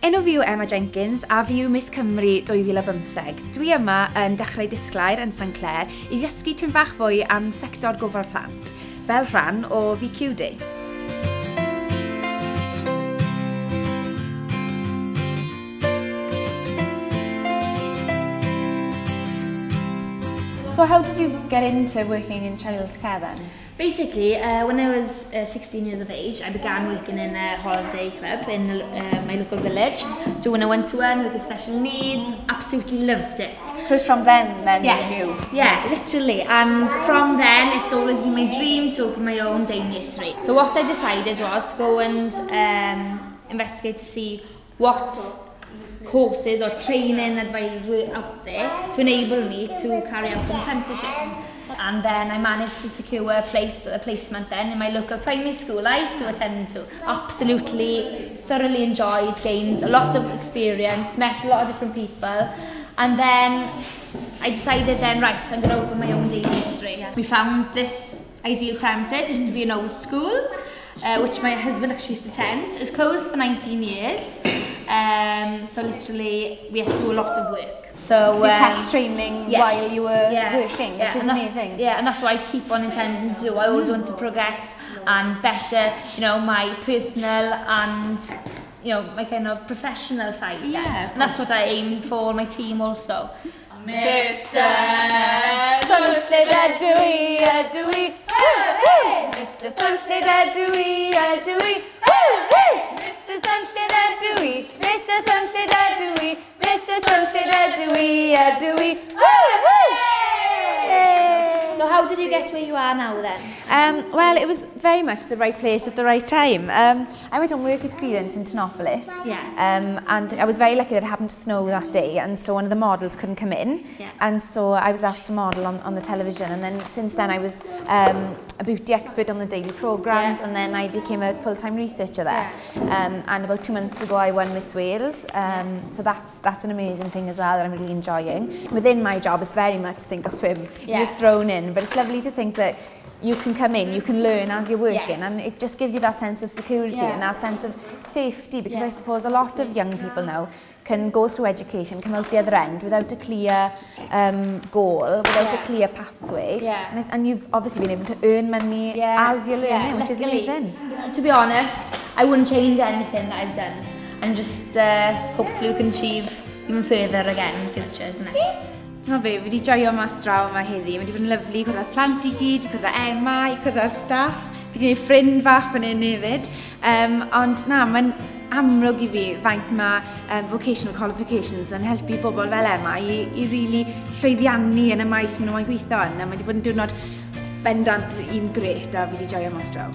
Enw fi yw Emma Jenkins a fi yw Miss Cymru 2015. Dwi yma yn Dechrau Disglair yn St Clair i ddysgu tym bach fwy am sector gofal plant, fel rhan o VQD. So how did you get into working in childcare then? Basically, when I was 16 years of age, I began working in a holiday club in my local village, doing a one-to-one with special needs. Absolutely loved it. So it's from then yes. You knew? Yeah, literally. And from then, it's always been my dream to open my own day nursery. So what I decided was to go and investigate to see what courses or training advisors were out there to enable me to carry out an apprenticeship. And then I managed to secure a placement then in my local primary school I used to attend to. Absolutely thoroughly enjoyed, gained a lot of experience, met a lot of different people, and then I decided then, right, I'm going to open my own day nursery. Yeah. We found this ideal premises. It used to be an old school, which my husband actually used to attend. It was closed for 19 years. So literally we had to do a lot of work. So you kept training yes, while you were working, which is amazing. Yeah, and that's what I keep on intending to do. I always want to progress and better, you know, my personal and, you know, my kind of professional side. Yeah. And that's what I aim for my team also. Mr. Sunflower Dewey, Dewey, Mr. Sunflower Dewey, Dewey, Mr. Sunflower Dewey, Mr. Sunflower Dewey, Mr. Sunflower Dewey, Dewey. So how did you get where you are now then? Well, it was very much the right place at the right time. I went on work experience in Tanopolis, and I was very lucky that it happened to snow that day, and so one of the models couldn't come in, and so I was asked to model on the television, and then since then I was a beauty expert on the daily programmes, and then I became a full-time researcher there. And about 2 months ago I won Miss Wales, so that's an amazing thing as well that I'm really enjoying. Within my job it's very much sink or swim, you're just thrown in, but it's lovely to think that you can come in, you can learn as you're working, and it just gives you that sense of security and that sense of safety, because I suppose a lot of young people now can go through education, come out the other end without a clear goal, without a clear pathway, and you've obviously been able to earn money as you're learning, which is amazing. To be honest, I wouldn't change anything that I've done, and just hopefully we can achieve even further again in the future, isn't it? Ti'n be, fi wedi joio mas draw yma heddi, mae wedi bod yn lyflu, cwrdd â'r plant i gyd, cwrdd â Emma, cwrdd â'r staff, fi wedi gwneud ffrind fach fan hyn hefyd, ond na, mae'n amlwg i fi faint mae vocational qualifications yn helpu bobl fel Emma i really llwyddiannu yn y maes maen nhw'n gweithio yn, a mae wedi bod yn diwrnod bendant un gret a fi wedi joio mas draw.